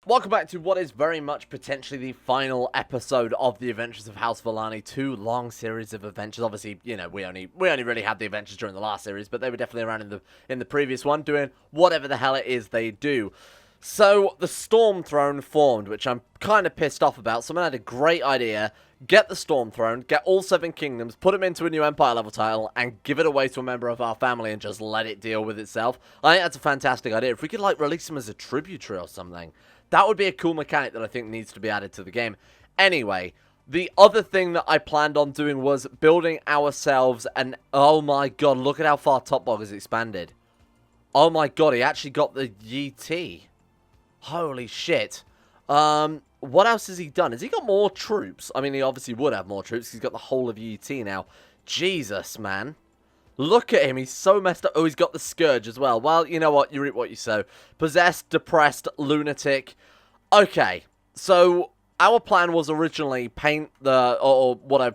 Welcome back to what is very much potentially the final episode of the Adventures of House Valane. Two long series of adventures. Obviously, you know, we only really had the adventures during the last series, but they were definitely around in the previous one, doing whatever the hell it is they do. So the Storm Throne formed, which I'm kind of pissed off about. Someone had a great idea. Get the Storm Throne, get all 7 kingdoms, put them into a new Empire level title, and give it away to a member of our family and just let it deal with itself. I think that's a fantastic idea. If we could, like, release them as a tributary or something, that would be a cool mechanic that I think needs to be added to the game. Anyway, the other thing that I planned on doing was building ourselves an... Oh my god, look at how far Topbog has expanded. Oh my god, he actually got the YT. Holy shit. What else has he done? Has he got more troops? I mean, he obviously would have more troops. He's got the whole of UT now. Jesus, man. Look at him. He's so messed up. Oh, he's got the Scourge as well. Well, you know what? You reap what you sow. Possessed, depressed, lunatic. Okay. So, our plan was originally paint the... Or what I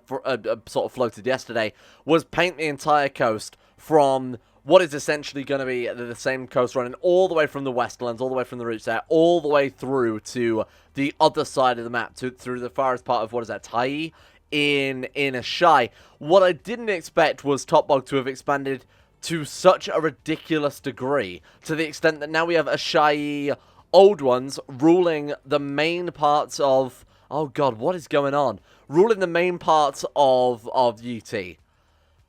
sort of floated yesterday was paint the entire coast from... what is essentially going to be the same coast running all the way from the Westlands, all the way from the roots there, all the way through to the other side of the map, through the farthest part of, what is that, Tai in Ashai. What I didn't expect was Topbog to have expanded to such a ridiculous degree, to the extent that now we have Ashai Old Ones ruling the main parts of... Oh god, what is going on? Ruling the main parts of UT.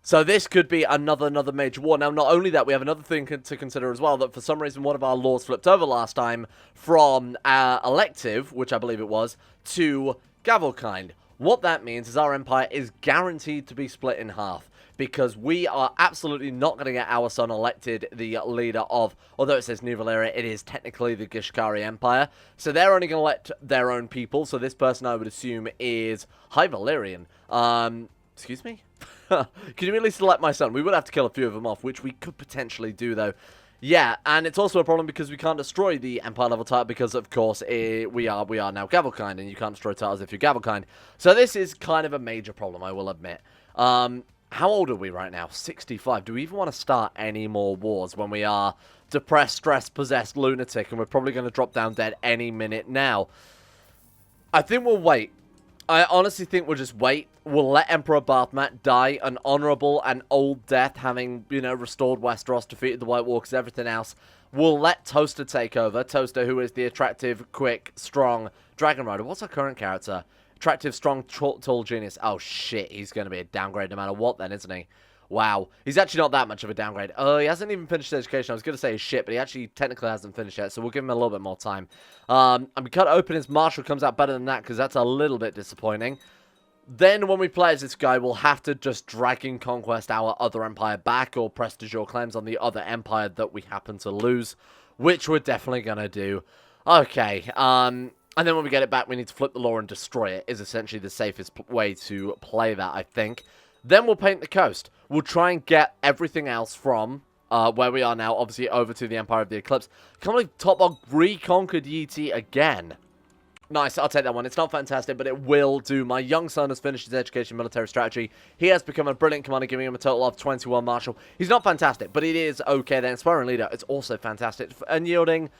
So this could be another major war. Now, not only that, we have another thing to consider as well, that for some reason one of our laws flipped over last time from elective, which I believe it was, to Gavelkind. What that means is our empire is guaranteed to be split in half, because we are absolutely not going to get our son elected the leader of, although it says New Valyria, it is technically the Gishkari Empire, so they're only going to elect their own people, so this person I would assume is High Valyrian. Excuse me? Can you at least elect my son? We would have to kill a few of them off, which we could potentially do, though. Yeah, and it's also a problem because we can't destroy the Empire level title because, of course, we are now Gavelkind, and you can't destroy titles if you're Gavelkind. So this is kind of a major problem, I will admit. How old are we right now? 65. Do we even want to start any more wars when we are depressed, stressed, possessed, lunatic, and we're probably going to drop down dead any minute now? I think we'll wait. I honestly think we'll just wait. We'll let Emperor Bathmat die an honourable and old death, having, you know, restored Westeros, defeated the White Walkers, everything else. We'll let Toaster take over. Toaster, who is the attractive, quick, strong Dragon Rider. What's our current character? Attractive, strong, tall genius. Oh, shit. He's going to be a downgrade no matter what then, isn't he? Wow. He's actually not that much of a downgrade. Oh, he hasn't even finished his education. I was going to say his shit, but he actually technically hasn't finished yet, so we'll give him a little bit more time. And we cut open his marshal comes out better than that, because that's a little bit disappointing. Then, when we play as this guy, we'll have to just Dragon Conquest our other empire back, or press de jure claims on the other empire that we happen to lose, which we're definitely going to do. Okay, and then when we get it back, we need to flip the law and destroy it, is essentially the safest way to play that, I think. Then we'll paint the coast. We'll try and get everything else from where we are now, obviously, over to the Empire of the Eclipse. Can't believe Topbog reconquered YT again. Nice, I'll take that one. It's not fantastic, but it will do. My young son has finished his education military strategy. He has become a brilliant commander, giving him a total of 21 marshal. He's not fantastic, but it is okay. The inspiring leader, it's also fantastic. And yielding...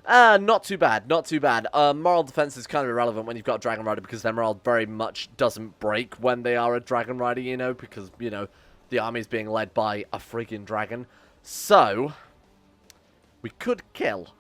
not too bad, not too bad. Moral defense is kind of irrelevant when you've got a Dragon Rider, because their morale very much doesn't break when they are a Dragon Rider, you know, because, you know, the army is being led by a freaking dragon. So, we could kill.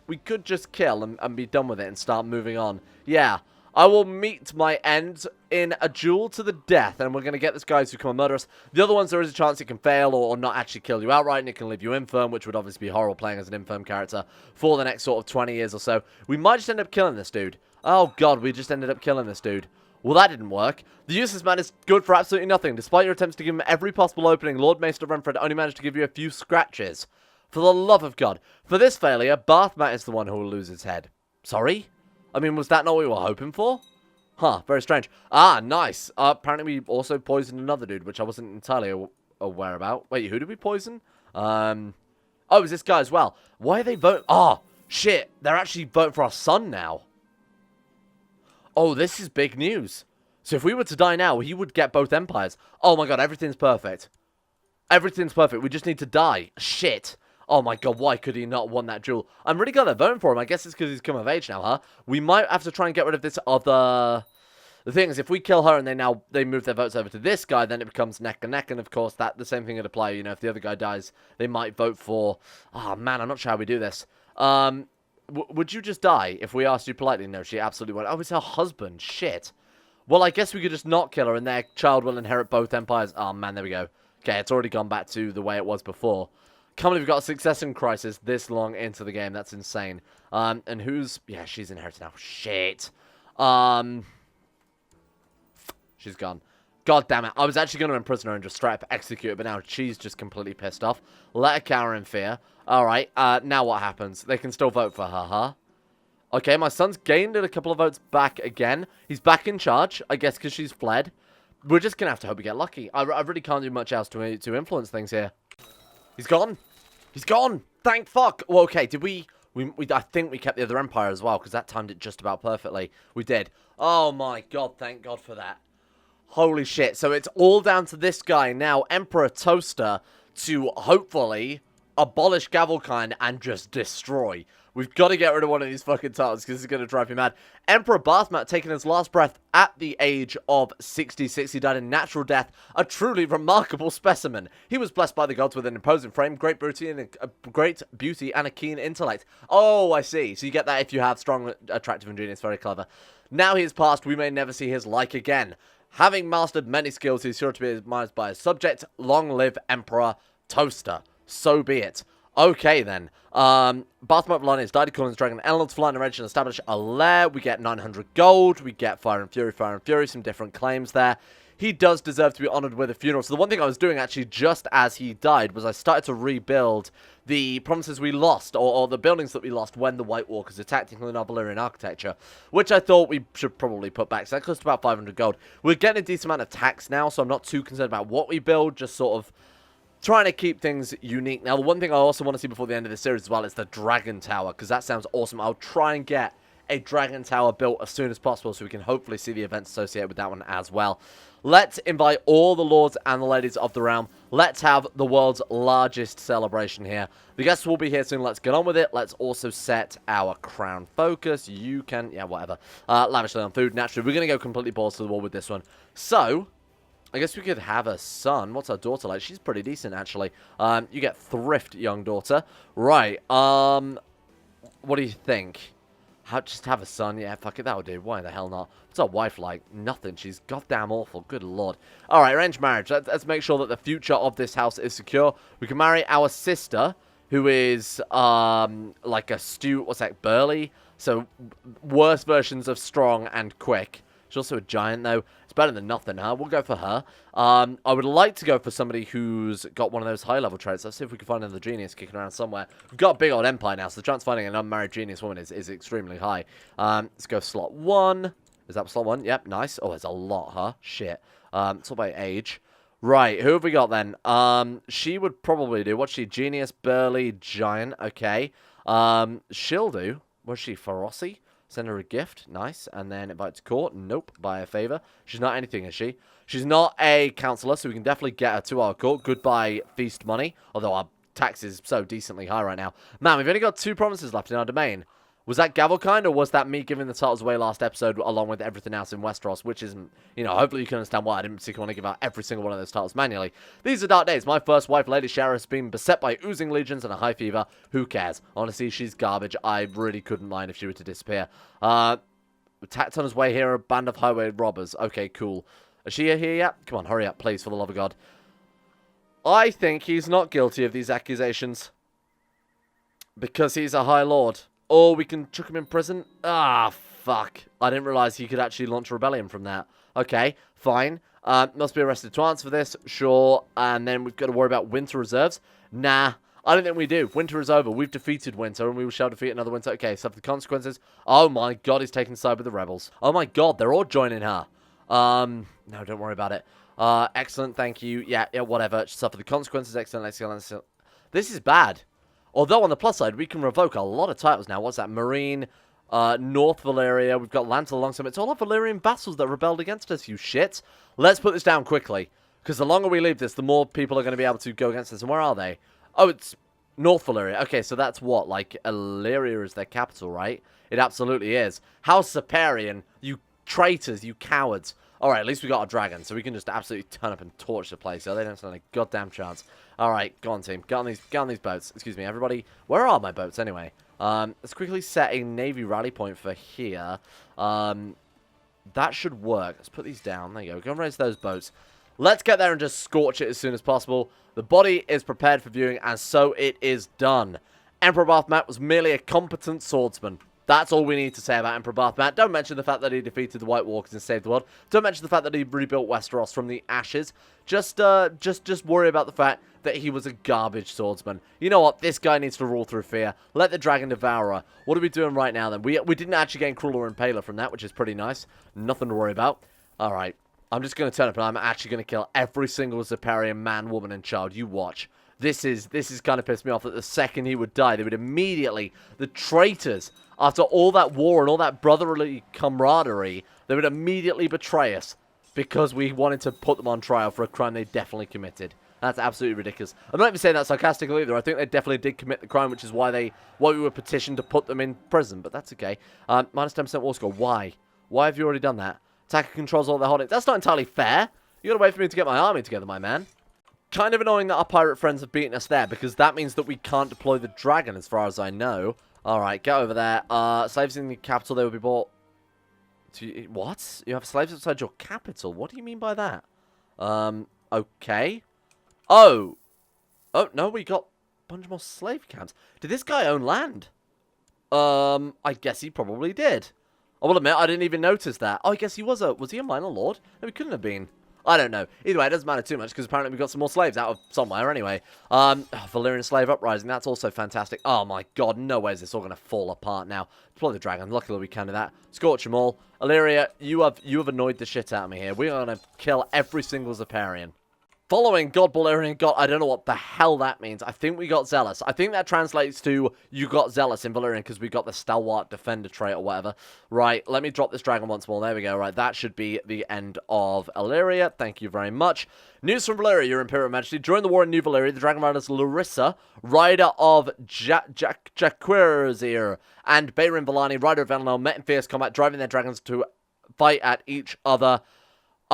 We could just kill and be done with it and start moving on. Yeah, I will meet my end in a duel to the death, and we're going to get this guy to become a murderous. The other ones, there is a chance it can fail or not actually kill you outright, and it can leave you infirm, which would obviously be horrible playing as an infirm character for the next sort of 20 years or so. We might just end up killing this dude. Oh god, we just ended up killing this dude. Well, that didn't work. The useless man is good for absolutely nothing. Despite your attempts to give him every possible opening, Lord Maester Renfred only managed to give you a few scratches. For the love of God. For this failure, Bathmat is the one who will lose his head. Sorry? I mean, was that not what we were hoping for? Huh, very strange. Ah, nice. Apparently we also poisoned another dude, which I wasn't entirely aware about. Wait, who did we poison? Oh, it was this guy as well. Why are they voting? Oh, shit. They're actually voting for our son now. Oh, this is big news. So if we were to die now, he would get both empires. Oh my god, everything's perfect. Everything's perfect. We just need to die. Shit. Oh my god, why could he not won that duel? I'm really glad they're voting for him. I guess it's because he's come of age now, huh? We might have to try and get rid of this other... The thing is, if we kill her and they move their votes over to this guy, then it becomes neck and neck. And of course, the same thing would apply. You know, if the other guy dies, they might vote for... Oh man, I'm not sure how we do this. Would you just die if we asked you politely? No, she absolutely won't. Oh, it's her husband. Shit. Well, I guess we could just not kill her and their child will inherit both empires. Oh man, there we go. Okay, it's already gone back to the way it was before. Can't believe we've got a succession crisis this long into the game. That's insane. And who's... Yeah, she's inherited now. Shit. She's gone. God damn it. I was actually going to imprison her and just straight up execute her, but now she's just completely pissed off. Let her cower in fear. Alright, now what happens? They can still vote for her, huh? Okay, my son's gained a couple of votes back again. He's back in charge, I guess, because she's fled. We're just going to have to hope we get lucky. I really can't do much else to influence things here. He's gone. He's gone. Thank fuck. Well, okay, did we I think we kept the other empire as well, because that timed it just about perfectly. We did. Oh my god, thank god for that. Holy shit. So it's all down to this guy now, Emperor Toaster, to hopefully abolish Gavelkind and just destroy. We've got to get rid of one of these fucking titles because it's going to drive me mad. Emperor Bathmat taking his last breath at the age of 66. He died a natural death. A truly remarkable specimen. He was blessed by the gods with an imposing frame, great beauty, and a keen intellect. Oh, I see. So you get that if you have strong, attractive, and genius. Very clever. Now he is past. We may never see his like again. Having mastered many skills, he is sure to be admired by his subject. Long live Emperor Toaster. So be it. Okay, then. Bathmat Valane has died. Calling his dragon Eleanor to fly in a region and establish a lair. We get 900 gold. We get Fire and Fury, some different claims there. He does deserve to be honored with a funeral. So the one thing I was doing, actually, just as he died, was I started to rebuild the provinces we lost, or the buildings that we lost when the White Walkers attacked, including our Valyrian architecture, which I thought we should probably put back. So that cost about 500 gold. We're getting a decent amount of tax now, so I'm not too concerned about what we build, just sort of trying to keep things unique. Now, the one thing I also want to see before the end of the series as well is the Dragon Tower, because that sounds awesome. I'll try and get a Dragon Tower built as soon as possible so we can hopefully see the events associated with that one as well. Let's invite all the lords and the ladies of the realm. Let's have the world's largest celebration here. The guests will be here soon. Let's get on with it. Let's also set our crown focus. You can, yeah, whatever. Lavishly on food. Naturally, we're going to go completely balls to the wall with this one. So, I guess we could have a son. What's our daughter like? She's pretty decent, actually. You get thrift, young daughter. Right. What do you think? Just have a son? Yeah, fuck it, that'll do. Why the hell not? What's our wife like? Nothing. She's goddamn awful. Good lord. Alright, arranged marriage. Let's make sure that the future of this house is secure. We can marry our sister, who is, like a what's that, burly? So, worse versions of strong and quick. She's also a giant, though. It's better than nothing, huh? We'll go for her. I would like to go for somebody who's got one of those high-level traits. Let's see if we can find another genius kicking around somewhere. We've got a big old empire now, so the chance of finding an unmarried genius woman is extremely high. Let's go slot 1. Is that slot 1? Yep, nice. Oh, there's a lot, huh? Shit. It's all by age. Right, who have we got then? She would probably do. What's she? Genius, burly, giant. Okay. She'll do. Was she Ferocity? Send her a gift. Nice. And then invite to court. Nope. Buy a favor. She's not anything, is she? She's not a counselor, so we can definitely get her to our court. Goodbye, feast money. Although our tax is so decently high right now. Man, we've only got 2 provinces left in our domain. Was that Gavelkind, or was that me giving the titles away last episode along with everything else in Westeros, which isn't, you know, hopefully you can understand why I didn't particularly want to give out every single one of those titles manually. These are dark days. My first wife, Lady Shara, has been beset by oozing legions and a high fever. Who cares? Honestly, she's garbage. I really couldn't mind if she were to disappear. Attacked on his way here, a band of highway robbers. Okay, cool. Is she here yet? Come on, hurry up, please, for the love of God. I think he's not guilty of these accusations. Because he's a high lord. Or we can chuck him in prison. Ah, fuck. I didn't realize he could actually launch a rebellion from that. Okay, fine. Must be arrested to answer for this. Sure. And then we've got to worry about winter reserves. Nah, I don't think we do. Winter is over. We've defeated winter, and we shall defeat another winter. Okay, so for the consequences. Oh my god, he's taking side with the rebels. Oh my god, they're all joining her. No, don't worry about it. Excellent, thank you. Yeah, whatever. Suffer the consequences. Excellent, excellent. This is bad. Although, on the plus side, we can revoke a lot of titles now. What's that? Marine, North Valyria. We've got Lantal alongside. It's all our Valyrian vassals that rebelled against us, you shit. Let's put this down quickly. Because the longer we leave this, the more people are going to be able to go against us. And where are they? Oh, it's North Valyria. Okay, so that's what? Like, Valyria is their capital, right? It absolutely is. House Superior, you traitors, you cowards. Alright, at least we got a dragon, so we can just absolutely turn up and torch the place. So they don't stand a goddamn chance. Alright, go on, team. Get on these boats. Excuse me, everybody. Where are my boats, anyway? Let's quickly set a Navy rally point for here. That should work. Let's put these down. There you go. Go and raise those boats. Let's get there and just scorch it as soon as possible. The body is prepared for viewing, and so it is done. Emperor Bathmat was merely a competent swordsman. That's all we need to say about Emperor Bathmat. Don't mention the fact that he defeated the White Walkers and saved the world. Don't mention the fact that he rebuilt Westeros from the ashes. Just worry about the fact that he was a garbage swordsman. You know what? This guy needs to rule through fear. Let the dragon devour her. What are we doing right now, then? We didn't actually gain Crueler and Paler from that, which is pretty nice. Nothing to worry about. All right. I'm just going to turn up and I'm actually going to kill every single Zeparian man, woman, and child. You watch. This is kind of pissed me off that the second he would die, they would immediately, the traitors, after all that war and all that brotherly camaraderie, they would immediately betray us because we wanted to put them on trial for a crime they definitely committed. That's absolutely ridiculous. I'm not even saying that sarcastically either. I think they definitely did commit the crime, which is why we were petitioned to put them in prison. But that's okay. Minus 10% war score. Why? Why have you already done that? Attacker controls all their holdings. That's not entirely fair. You gotta wait for me to get my army together, my man. Kind of annoying that our pirate friends have beaten us there, because that means that we can't deploy the dragon, as far as I know. Alright, get over there. Slaves in the capital, they will be bought... What? You have slaves outside your capital? What do you mean by that? Okay. Oh, no, we got a bunch more slave camps. Did this guy own land? I guess he probably did. I will admit, I didn't even notice that. Oh, I guess he was he a minor lord? No, he couldn't have been. I don't know. Either way, it doesn't matter too much, because apparently we got some more slaves out of somewhere anyway. Valyrian slave uprising, that's also fantastic. Oh my god, no way is this all going to fall apart now. Deploy the dragon, luckily we can do that. Scorch them all. Valyria, you have annoyed the shit out of me here. We are going to kill every single Zeparian. Following God, Valyrian God, I don't know what the hell that means. I think we got Zealous. I think that translates to you got Zealous in Valyrian because we got the Stalwart Defender trait or whatever. Right, let me drop this dragon once more. There we go. Right, that should be the end of Valyria. Thank you very much. News from Valyria, Your Imperial Majesty. During the war in New Valyria, the dragon riders Larissa, rider of Jaquirzir, and Bayrin Valane, rider of Valinor, met in fierce combat, driving their dragons to fight at each other.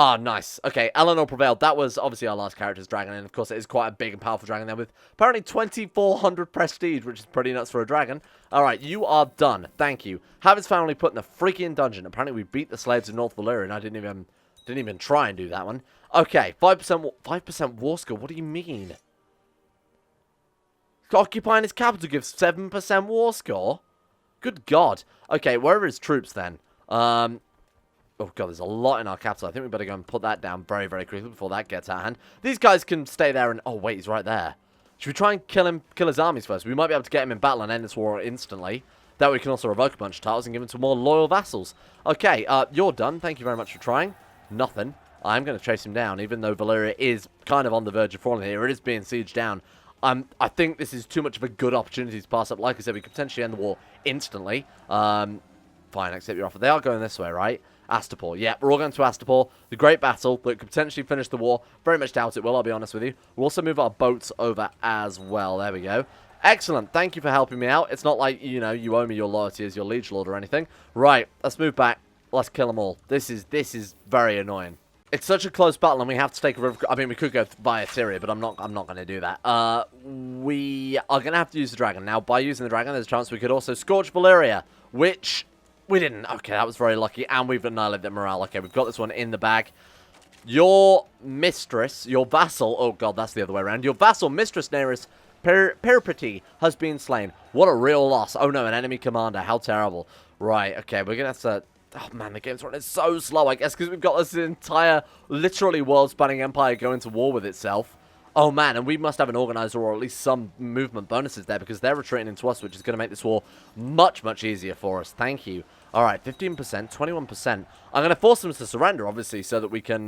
Ah, nice. Okay, Eleanor prevailed. That was obviously our last character's dragon, and of course it is quite a big and powerful dragon there with apparently 2,400 prestige, which is pretty nuts for a dragon. Alright, you are done. Thank you. Have his family put in a freaking dungeon. Apparently we beat the slaves of North Valyria, and I didn't even try and do that one. Okay, 5% war score. What do you mean? Occupying his capital gives 7% war score? Good God. Okay, where are his troops then? Oh, God, there's a lot in our capital. I think we better go and put that down very, very quickly before that gets out of hand. These guys can stay there and... Oh, wait, he's right there. Should we try and kill his armies first? We might be able to get him in battle and end this war instantly. That way we can also revoke a bunch of titles and give him to more loyal vassals. Okay, you're done. Thank you very much for trying. Nothing. I'm going to chase him down, even though Valyria is kind of on the verge of falling here. It is being sieged down. I think this is too much of a good opportunity to pass up. Like I said, we could potentially end the war instantly. Fine, accept your offer. They are going this way, right? Astapor. Yeah, we're all going to Astapor. The great battle that could potentially finish the war. Very much doubt it will, I'll be honest with you. We'll also move our boats over as well. There we go. Excellent. Thank you for helping me out. It's not like, you know, you owe me your loyalty as your liege lord or anything. Right, let's move back. Let's kill them all. This is very annoying. It's such a close battle, and we have to take a river. I mean, we could go via Syria, but I'm not going to do that. We are going to have to use the dragon. Now, by using the dragon, there's a chance we could also scorch Valyria, which... We didn't. Okay, that was very lucky. And we've annihilated their morale. Okay, we've got this one in the bag. Your mistress, your vassal... Oh, God, that's the other way around. Your vassal, Mistress Neris Peripety, has been slain. What a real loss. Oh, no, an enemy commander. How terrible. Right, okay, we're going to have to... Oh, man, the game's running so slow, I guess, because we've got this entire, literally world-spanning empire going to war with itself. Oh, man, and we must have an organizer or at least some movement bonuses there because they're retreating into us, which is going to make this war much, much easier for us. Thank you. All right, 15%, 21%. I'm going to force them to surrender, obviously, so that we can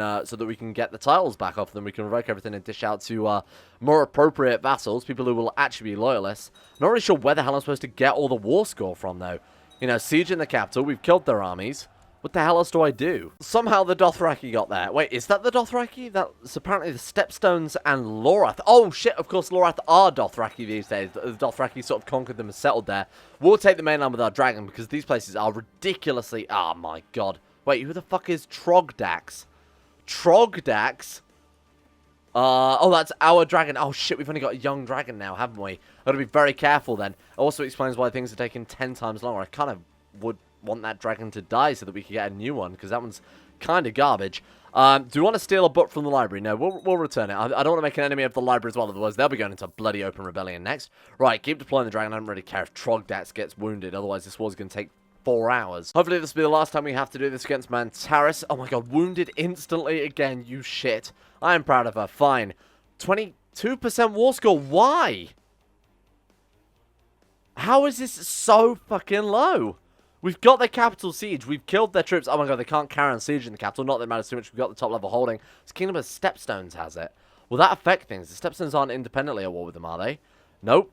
get the titles back off them. We can revoke everything and dish out to more appropriate vassals, people who will actually be loyalists. Not really sure where the hell I'm supposed to get all the war score from, though. You know, siege in the capital. We've killed their armies. What the hell else do I do? Somehow the Dothraki got there. Wait, is that the Dothraki? That's apparently the Stepstones and Lorath. Oh, shit, of course Lorath are Dothraki these days. The Dothraki sort of conquered them and settled there. We'll take the mainland with our dragon because these places are ridiculously... Oh, my God. Wait, who the fuck is Trogdax? Trogdax? Oh, that's our dragon. Oh, shit, we've only got a young dragon now, haven't we? Got to be very careful then. Also explains why things are taking 10 times longer. I kind of would want that dragon to die so that we could get a new one, because that one's kind of garbage. Do we want to steal a book from the library? No, we'll return it. I don't want to make an enemy of the library as well, otherwise they'll be going into a bloody open rebellion next. Right, keep deploying the dragon. I don't really care if Trogdax gets wounded, otherwise this war's going to take 4 hours. Hopefully this will be the last time we have to do this against Mantaris. Oh my god, wounded instantly again, you shit. I am proud of her. Fine. 22% war score. Why? How is this so fucking low? We've got their capital siege. We've killed their troops. Oh my god, they can't carry on siege in the capital. Not that it matters too much. We've got the top level holding. This Kingdom of Stepstones has it. Will that affect things? The Stepstones aren't independently at war with them, are they? Nope.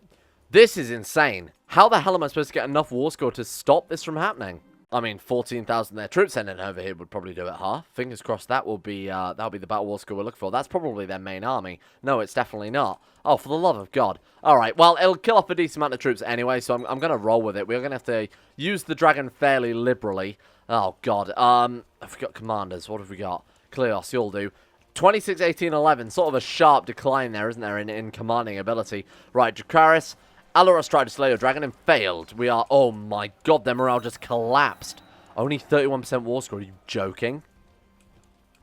This is insane. How the hell am I supposed to get enough war score to stop this from happening? I mean, 14,000 their troops sending over here would probably do it, huh? Fingers crossed that will be that'll be the battle war score we're looking for. That's probably their main army. No, it's definitely not. Oh, for the love of God. Alright, well, it'll kill off a decent amount of troops anyway, so I'm going to roll with it. We're going to have to use the dragon fairly liberally. Oh, God. I've got commanders. What have we got? Kleos, you'll do. 26, 18, 11. Sort of a sharp decline there, isn't there, in commanding ability. Right, Dracarys. Alaros tried to slay your dragon and failed. We are... Oh, my God. Their morale just collapsed. Only 31% war score. Are you joking?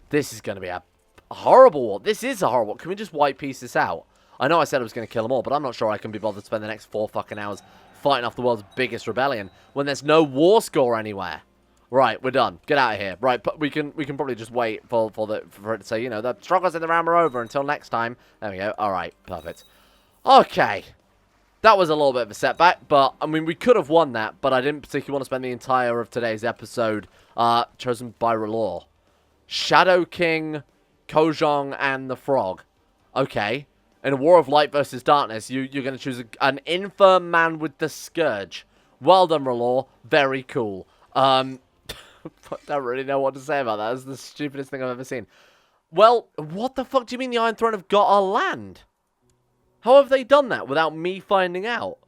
This is going to be a horrible war. This is a horrible war. Can we just white piece this out? I know I said I was going to kill them all, but I'm not sure I can be bothered to spend the next 4 fucking hours fighting off the world's biggest rebellion when there's no war score anywhere. Right, we're done. Get out of here. Right, but we can probably just wait for it to say, you know, the struggles in the round are over until next time. There we go. All right, perfect. Okay. That was a little bit of a setback, but, I mean, we could have won that, but I didn't particularly want to spend the entire of today's episode chosen by law. Shadow King, Kojong, and the Frog. Okay. In a war of light versus darkness, you're going to choose an infirm man with the scourge. Well done, R'hllor. Very cool. I don't really know what to say about that. That's the stupidest thing I've ever seen. Well, what the fuck do you mean the Iron Throne have got our land? How have they done that without me finding out?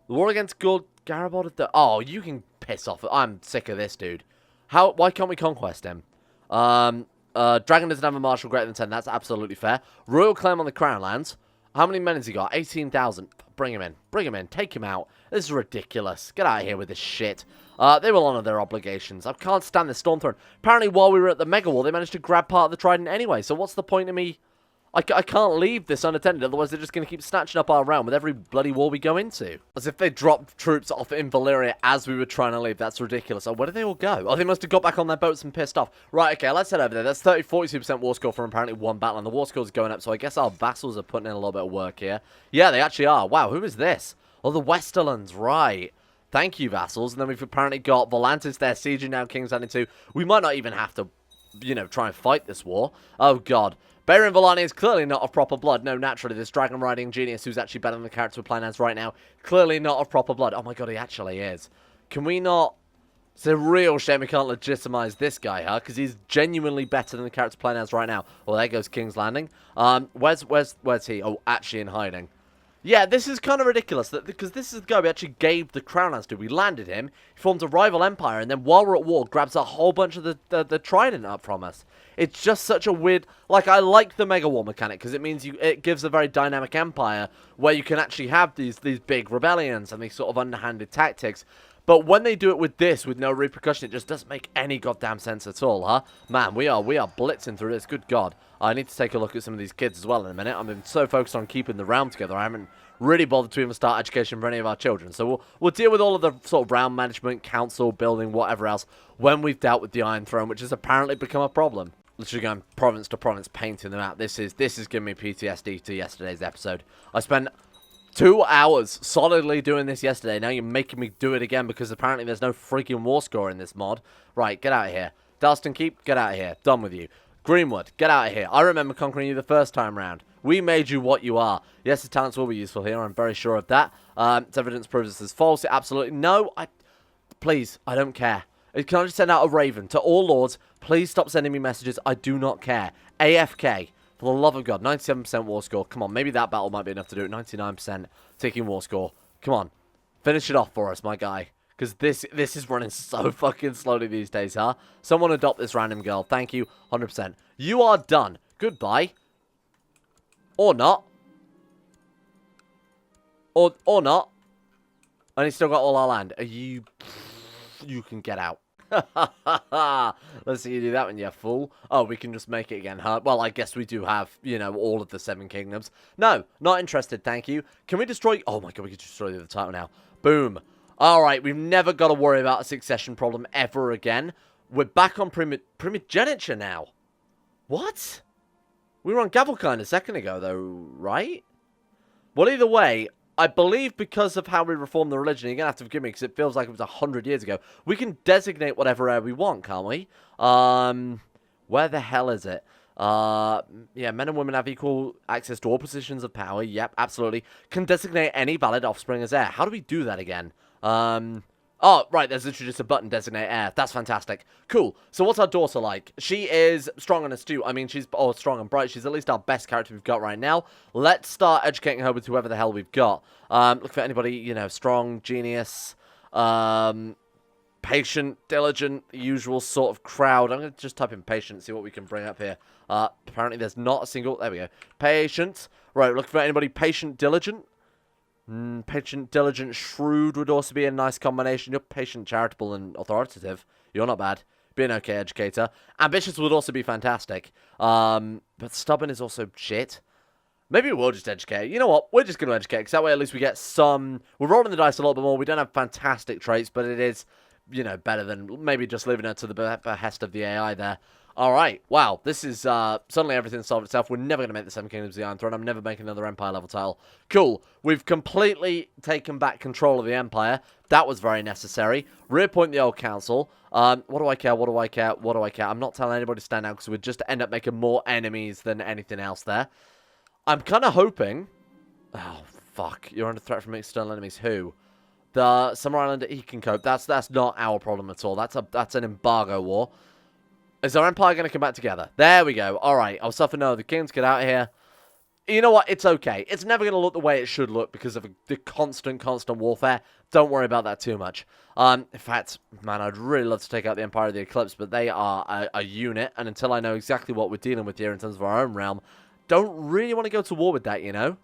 The war against Garibald of the... Oh, you can piss off. I'm sick of this, dude. Why can't we conquest him? Dragon doesn't have a marshal greater than 10. That's absolutely fair. Royal claim on the Crown lands. How many men has he got? 18,000. Bring him in. Bring him in. Take him out. This is ridiculous. Get out of here with this shit. They will honor their obligations. I can't stand this Storm Throne. Apparently, while we were at the Mega War, they managed to grab part of the Trident anyway. So what's the point of me... I can't leave this unattended, otherwise they're just going to keep snatching up our realm with every bloody war we go into. As if they dropped troops off in Valyria as we were trying to leave. That's ridiculous. Oh, where did they all go? Oh, they must have got back on their boats and pissed off. Right, okay, let's head over there. That's 42% war score from apparently one battle, and the war score's going up, so I guess our vassals are putting in a little bit of work here. Yeah, they actually are. Wow, who is this? Oh, the Westerlands, right. Thank you, vassals. And then we've apparently got Volantis there, sieging down King's Landing 2. We might not even have to, you know, try and fight this war. Oh, God. Balerion Valane is clearly not of proper blood. No, naturally, this dragon riding genius who's actually better than the character we're playing as right now, clearly not of proper blood. Oh my god, he actually is. Can we not... It's a real shame we can't legitimize this guy, huh? Because he's genuinely better than the character playing as right now. Well, there goes King's Landing. Where's he? Oh, actually in hiding. Yeah, this is kind of ridiculous, because this is the guy we actually gave the crown lands to. We landed him, he formed a rival empire, and then while we're at war, grabs a whole bunch of the trident up from us. It's just such a weird... Like, I like the Mega War mechanic, because it means it gives a very dynamic empire, where you can actually have these big rebellions, and these sort of underhanded tactics. But when they do it with this, with no repercussion, it just doesn't make any goddamn sense at all, huh? Man, we are blitzing through this, good god. I need to take a look at some of these kids as well in a minute. I've been so focused on keeping the realm together, I haven't really bothered to even start education for any of our children. So we'll deal with all of the sort of realm management, council, building, whatever else, when we've dealt with the Iron Throne, which has apparently become a problem. Literally going province to province, painting them out. This is giving me PTSD to yesterday's episode. I spent 2 hours solidly doing this yesterday. Now you're making me do it again because apparently there's no freaking war score in this mod. Right, get out of here. Dalston Keep, get out of here. Done with you. Greenwood, get out of here. I remember conquering you the first time round. We made you what you are. Yes, the talents will be useful here. I'm very sure of that. Its evidence proves this is false. Absolutely. No, please, I don't care. Can I just send out a raven to all lords? Please stop sending me messages. I do not care. AFK. For the love of God. 97% war score. Come on. Maybe that battle might be enough to do it. 99% taking war score. Come on. Finish it off for us, my guy. Because this is running so fucking slowly these days, huh? Someone adopt this random girl. Thank you. 100%. You are done. Goodbye. Or not. Or not. And he's still got all our land. Are you... You can get out. Let's see you do that one, you fool. Oh, we can just make it again, huh? Well, I guess we do have, you know, all of the 7 kingdoms. No, not interested, thank you. Can we destroy... Oh my god, we can destroy the other title now. Boom. Alright, we've never got to worry about a succession problem ever again. We're back on primogeniture now. What? We were on Gavelkind a second ago, though, right? Well, either way... I believe because of how we reformed the religion, you're going to have to forgive me because it feels like it was 100 years ago. We can designate whatever heir we want, can't we? Where the hell is it? Yeah, men and women have equal access to all positions of power. Yep, absolutely. Can designate any valid offspring as heir. How do we do that again? Oh, right, there's literally just a button, designate heir. That's fantastic. Cool. So what's our daughter like? She is strong and astute. I mean, she's strong and bright. She's at least our best character we've got right now. Let's start educating her with whoever the hell we've got. Look for anybody, you know, strong, genius, patient, diligent, the usual sort of crowd. I'm going to just type in patient, see what we can bring up here. Apparently there's not a single... There we go. Patient. Right, look for anybody patient, diligent. Patient, diligent, shrewd would also be a nice combination. You're patient, charitable, and authoritative. You're not bad. Be an okay educator. Ambitious would also be fantastic. But stubborn is also shit. Maybe we'll just educate. You know what? We're just going to educate, because that way at least we get some... We're rolling the dice a little bit more. We don't have fantastic traits, but it is, you know, better than maybe just leaving it to the behest of the AI there. Alright, wow, this is, suddenly everything solved itself. We're never going to make the 7 Kingdoms of the Iron Throne. I'm never making another Empire level title. Cool, we've completely taken back control of the Empire. That was very necessary. Reappoint the old council. What do I care, what do I care, what do I care? I'm not telling anybody to stand out, because we'd just end up making more enemies than anything else there. I'm kind of hoping... Oh, fuck, you're under threat from external enemies. Who? The Summer Islander, he can cope. That's not our problem at all. That's an embargo war. Is our empire going to come back together? There we go. Alright, I'll suffer no. The kings get out of here. You know what? It's okay. It's never going to look the way it should look because of the constant warfare. Don't worry about that too much. In fact, man, I'd really love to take out the Empire of the Eclipse, but they are a unit, and until I know exactly what we're dealing with here in terms of our own realm, don't really want to go to war with that, you know?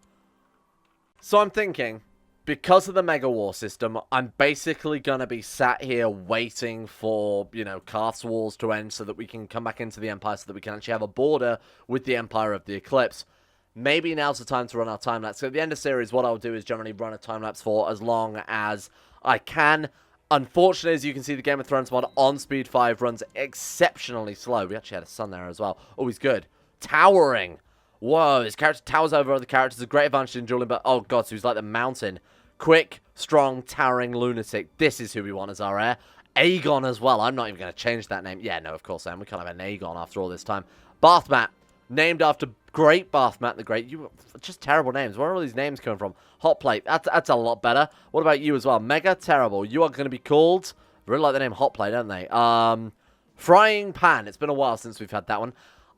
So I'm thinking... Because of the Mega War system, I'm basically going to be sat here waiting for, you know, Karth's wars to end so that we can come back into the Empire so that we can actually have a border with the Empire of the Eclipse. Maybe now's the time to run our time-lapse. So at the end of the series, what I'll do is generally run a time-lapse for as long as I can. Unfortunately, as you can see, the Game of Thrones mod on Speed 5 runs exceptionally slow. We actually had a sun there as well. Oh, he's good. Towering. Whoa, his character towers over other characters. A great advantage in dueling, but oh god, so he's like the mountain. Quick, strong, towering lunatic. This is who we want as our heir. Aegon as well. I'm not even going to change that name. Yeah, no, of course I am. We can't have an Aegon after all this time. Bathmat. Named after great Bathmat the Great. You just terrible names. Where are all these names coming from? Hot Plate. That's a lot better. What about you as well? Mega terrible. You are going to be called... Really like the name Hot Plate, don't they? Frying Pan. It's been a while since we've had that one.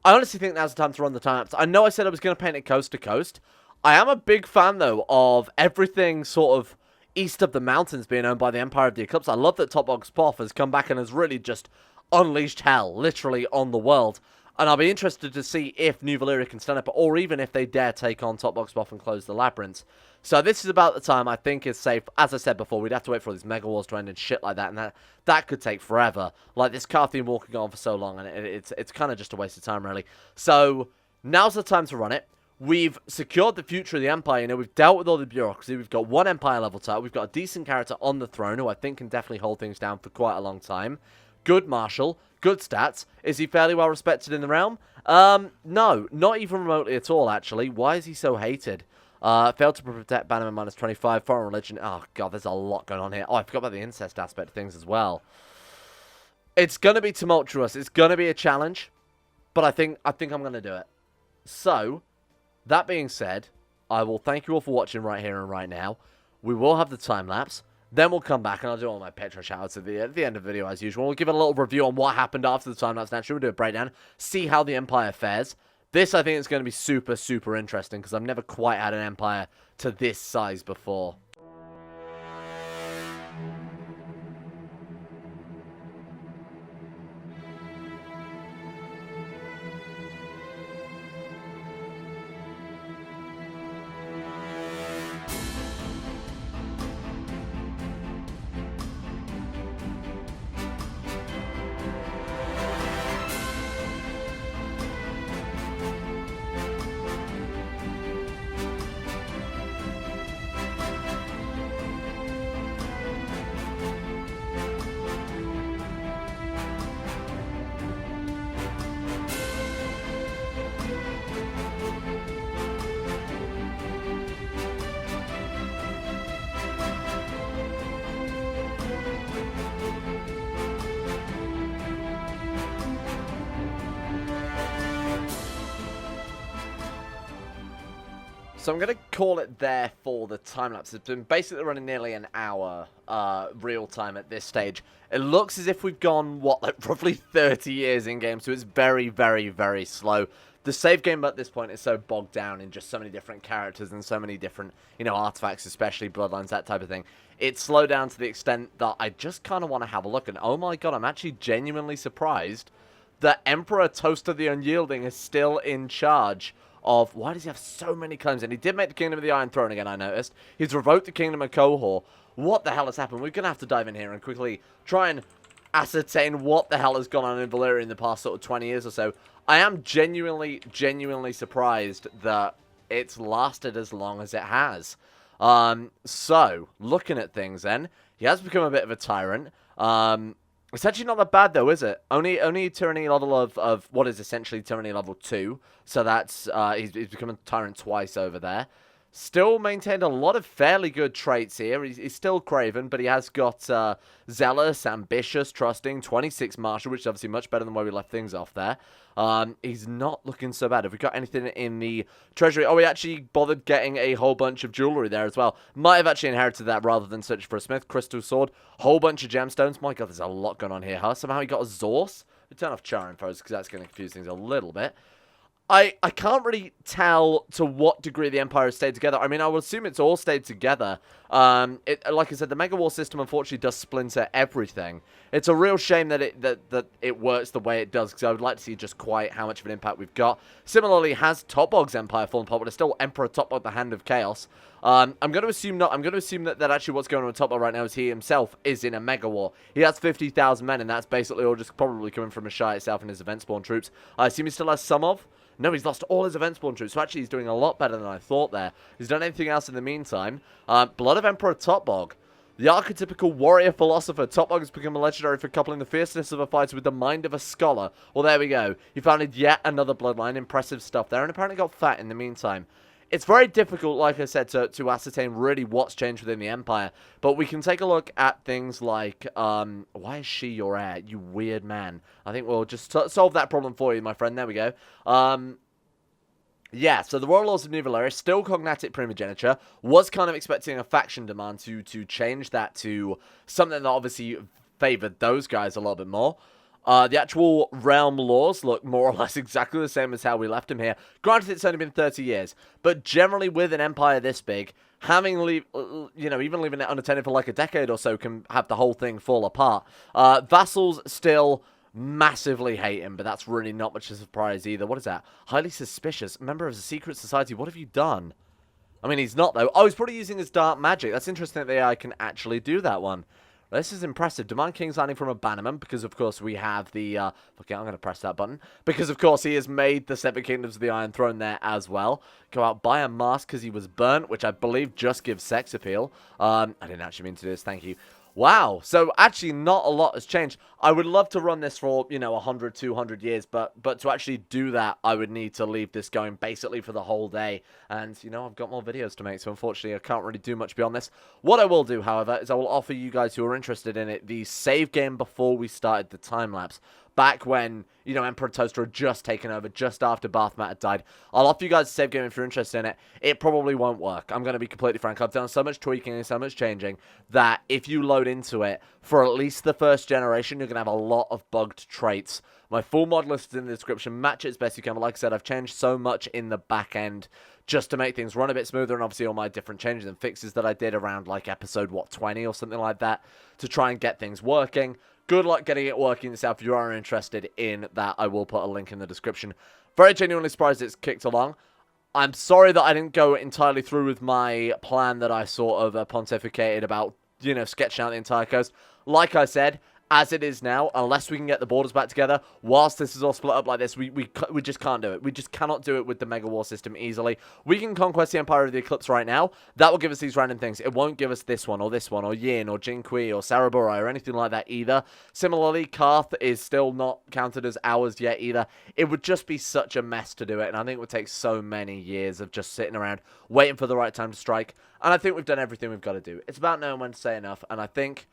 I honestly think now's the time to run the time-lapse. I know I said I was going to paint it coast to coast. I am a big fan, though, of everything sort of east of the mountains being owned by the Empire of the Eclipse. I love that Top Box Poff has come back and has really just unleashed hell, literally, on the world. And I'll be interested to see if New Valyria can stand up, or even if they dare take on Top Box Poff and close the labyrinth. So this is about the time I think is safe. As I said before, we'd have to wait for all these mega wars to end and shit like that, and that could take forever. Like, this Carthian war could go on for so long, and it's kind of just a waste of time, really. So, now's the time to run it. We've secured the future of the Empire, you know, we've dealt with all the bureaucracy, we've got one Empire level title, we've got a decent character on the throne who I think can definitely hold things down for quite a long time. Good marshal, good stats. Is he fairly well respected in the realm? No, not even remotely at all, actually. Why is he so hated? Failed to protect bannerman minus 25, foreign religion. Oh, God, there's a lot going on here. Oh, I forgot about the incest aspect of things as well. It's going to be tumultuous. It's going to be a challenge, but I think I'm going to do it. So... That being said, I will thank you all for watching right here and right now. We will have the time-lapse. Then we'll come back and I'll do all my Petra shoutouts at the end of the video as usual. We'll give it a little review on what happened after the time-lapse naturally. We'll do a breakdown, see how the Empire fares. This, I think, is going to be super, super interesting because I've never quite had an Empire to this size before. So I'm going to call it there for the time-lapse. It's been basically running nearly an hour real time at this stage. It looks as if we've gone, what, like roughly 30 years in-game, so it's very, very, very slow. The save game at this point is so bogged down in just so many different characters and so many different, you know, artifacts, especially bloodlines, that type of thing. It's slowed down to the extent that I just kind of want to have a look. And oh my god, I'm actually genuinely surprised that Emperor Toaster the Unyielding is still in charge of... Why does he have so many claims? And he did make the Kingdom of the Iron Throne again, I noticed. He's revoked the Kingdom of Kohor. What the hell has happened? We're going to have to dive in here and quickly try and ascertain what the hell has gone on in Valyria in the past sort of 20 years or so. I am genuinely surprised that it's lasted as long as it has. So, looking at things then, he has become a bit of a tyrant. It's actually not that bad though, is it? Only tyranny level of what is essentially tyranny level 2. So that's, he's become a tyrant twice over there. Still maintained a lot of fairly good traits here. He's still craven, but he has got zealous, ambitious, trusting, 26 martial, which is obviously much better than where we left things off there. He's not looking so bad. Have we got anything in the treasury? Oh, we actually bothered getting a whole bunch of jewelry there as well. Might have actually inherited that rather than searching for a smith. Crystal sword, whole bunch of gemstones. My god, there's a lot going on here, huh? Somehow he got a Zorse. We turn off char infos because that's going to confuse things a little bit. I can't really tell to what degree the Empire has stayed together. I mean, I would assume it's all stayed together. Like I said, the Mega War system unfortunately does splinter everything. It's a real shame that it works the way it does, because I would like to see just quite how much of an impact we've got. Similarly, has Topbog's Empire fallen apart, but it's still Emperor Topbog, the Hand of Chaos. I'm going to assume not. I'm going to assume that actually what's going on with Topbog right now is he himself is in a Mega War. He has 50,000 men, and that's basically all just probably coming from Ashai itself and his event spawn troops. I assume he still has some of. No, he's lost all his event spawn troops, so actually he's doing a lot better than I thought there. He's done anything else in the meantime. Blood of Emperor Topbog. The archetypical warrior philosopher. Topbog has become legendary for coupling the fierceness of a fighter with the mind of a scholar. Well, there we go. He founded yet another bloodline. Impressive stuff there, and apparently got fat in the meantime. It's very difficult, like I said, to ascertain really what's changed within the Empire. But we can take a look at things like, why is she your heir, you weird man? I think we'll just solve that problem for you, my friend. There we go. Yeah, so the Royal Laws of New Valyria, still cognatic primogeniture. Was kind of expecting a faction demand to change that to something that obviously favoured those guys a little bit more. The actual realm laws look more or less exactly the same as how we left them here. Granted, it's only been 30 years, but generally with an empire this big, having even leaving it unattended for like a decade or so can have the whole thing fall apart. Vassals still massively hate him, but that's really not much of a surprise either. What is that? Highly suspicious. Member of the secret society. What have you done? I mean, he's not though. Oh, he's probably using his dark magic. That's interesting that the AI can actually do that one. This is impressive. Demand King's Landing from a bannerman, because of course we have the, okay, I'm going to press that button, because of course he has made the Seven Kingdoms of the Iron Throne there as well. Go out, buy a mask because he was burnt, which I believe just gives sex appeal. I didn't actually mean to do this, thank you. Wow, so actually not a lot has changed. I would love to run this for, 100, 200 years, but to actually do that, I would need to leave this going basically for the whole day. And, I've got more videos to make, so unfortunately I can't really do much beyond this. What I will do, however, is I will offer you guys who are interested in it the save game before we started the time-lapse. back when, you know, Emperor Toaster had just taken over, just after Bathmat had died. I'll offer you guys a save game if you're interested in it. It probably won't work. I'm going to be completely frank. I've done so much tweaking and so much changing that if you load into it, for at least the first generation, you're going to have a lot of bugged traits. My full mod list is in the description. Match it as best you can. But like I said, I've changed so much in the back end just to make things run a bit smoother, and obviously all my different changes and fixes that I did around like episode, 20 or something like that, to try and get things working. Good luck getting it working yourself. If you are interested in that, I will put a link in the description. Very genuinely surprised it's kicked along. I'm sorry that I didn't go entirely through with my plan that I sort of pontificated about, you know, sketching out the entire coast. Like I said, as it is now, unless we can get the borders back together, whilst this is all split up like this, we just can't do it. We just cannot do it with the Mega War system easily. We can conquest the Empire of the Eclipse right now. That will give us these random things. It won't give us this one, or Yin, or Jinqui, or Saraburai, or anything like that either. Similarly, Karth is still not counted as ours yet either. It would just be such a mess to do it, and I think it would take so many years of just sitting around, waiting for the right time to strike. And I think we've done everything we've got to do. It's about knowing when to say enough, and I think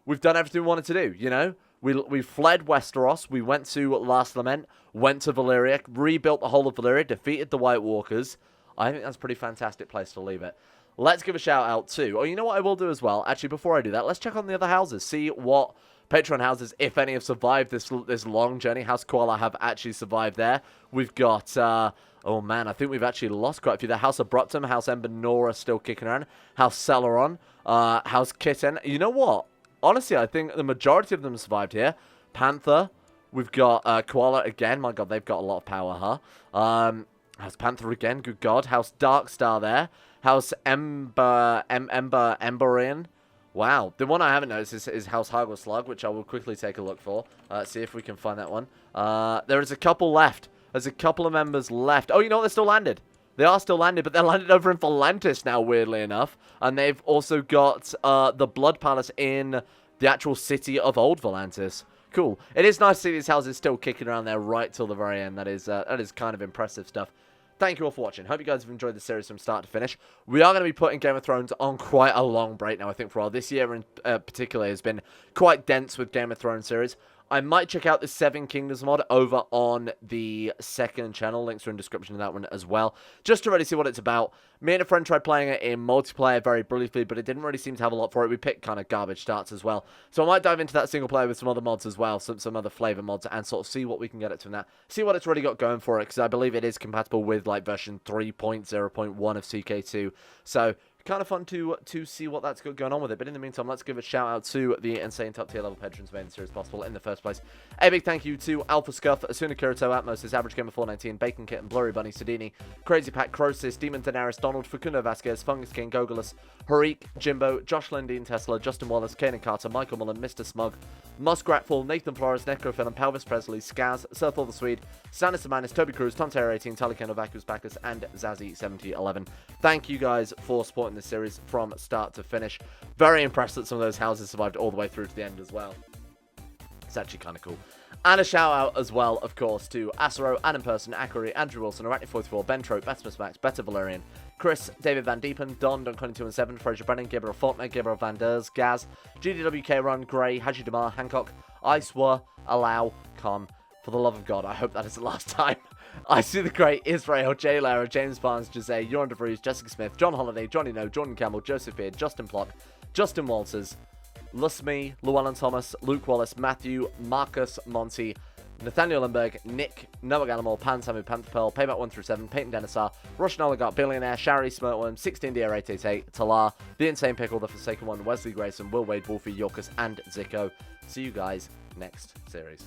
we've done everything we wanted to do, you know? We fled Westeros, we went to Last Lament, went to Valyria, rebuilt the whole of Valyria, defeated the White Walkers. I think that's a pretty fantastic place to leave it. Let's give a shout out to, oh, you know what I will do as well? Actually, before I do that, let's check on the other houses, see what Patreon houses, if any, have survived this long journey. House Koala have actually survived there. We've got, oh man, I think we've actually lost quite a few. The House Abruptum, House Ember Nora still kicking around, House Celeron, House Kitten. You know what? Honestly, I think the majority of them survived here. Panther. We've got Koala again. My god, they've got a lot of power, huh? House Panther again. Good god. House Darkstar there. House Emberian. Wow. The one I haven't noticed is House Hargle Slug, which I will quickly take a look for. See if we can find that one. There is a couple left. There's a couple of members left. Oh, you know what? They're still landed. They are still landed, but they're landed over in Volantis now, weirdly enough. And they've also got the Blood Palace in the actual city of Old Volantis. Cool. It is nice to see these houses still kicking around there right till the very end. That is kind of impressive stuff. Thank you all for watching. Hope you guys have enjoyed the series from start to finish. We are going to be putting Game of Thrones on quite a long break now, I think, for a while. This year in particular has been quite dense with Game of Thrones series. I might check out the Seven Kingdoms mod over on the second channel. Links are in the description of that one as well. Just to really see what it's about. Me and a friend tried playing it in multiplayer very briefly, but it didn't really seem to have a lot for it. We picked kind of garbage starts as well. So I might dive into that single player with some other mods as well. Some other flavor mods, and sort of see what we can get it from that. See what it's really got going for it, because I believe it is compatible with like version 3.0.1 of CK2. So kind of fun to see what that's got going on with it. But in the meantime, let's give a shout out to the insane top tier level patrons who made the series possible in the first place. A big thank you to Alpha Scuff, Asuna Kirito, Atmos, Average Gamer 419, Bacon Kitten, Blurry Bunny, Sedini, Crazy Pat, Crosis, Demon Daenerys, Donald, Facundo Vasquez, Fungus King, Gogolus, Harik, Jimbo, Josh Lindeen, Tesla, Justin Wallace, Kanan Carter, Michael Mullen, Mr. Smug, Muskratful, Nathan Flores, Necrophilim, Pelvis Presley, Skaz, Surthall the Swede, Stannis the Manus, Toby Cruz, Tom Terror 18, Tally Kendall, Vacuous Bacchus, and Zazzy 7011. Thank you guys for supporting this series from start to finish. Very impressed that some of those houses survived all the way through to the end as well. It's actually kind of cool. And a shout out as well, of course, to Asaro, Adam Person, Akari, Andrew Wilson, Arachne44, Ben Trope, Betimus Max, Better Valerian, Chris, David Van Diepen, Don, Don22 and 7, Fraser Brennan, Gabriel Faulkner, Gabriel Van Ders, Gaz, GDWK Run, Gray, Haji Damar, Hancock, Iswa, Allow, Con. For the love of God, I hope that is the last time. I see the great Israel, Jay Lara, James Barnes, Jose, Joran DeVries, Jessica Smith, John Holiday, Johnny No, Jordan Campbell, Joseph Beard, Justin Plock, Justin Walters, Lusme, Llewellyn Thomas, Luke Wallace, Matthew, Marcus Monty, Nathaniel Lindberg, Nick, Noah Ganimal, Pan Samu, Panther Pearl, Payback 1 through 7, Peyton Denisar, Russian Oligarch, Billionaire, Shari, Smirtworm, 16 DR 888, Talar, The Insane Pickle, The Forsaken One, Wesley Grayson, Will Wade, Wolfie, Yorkus, and Zico. See you guys next series.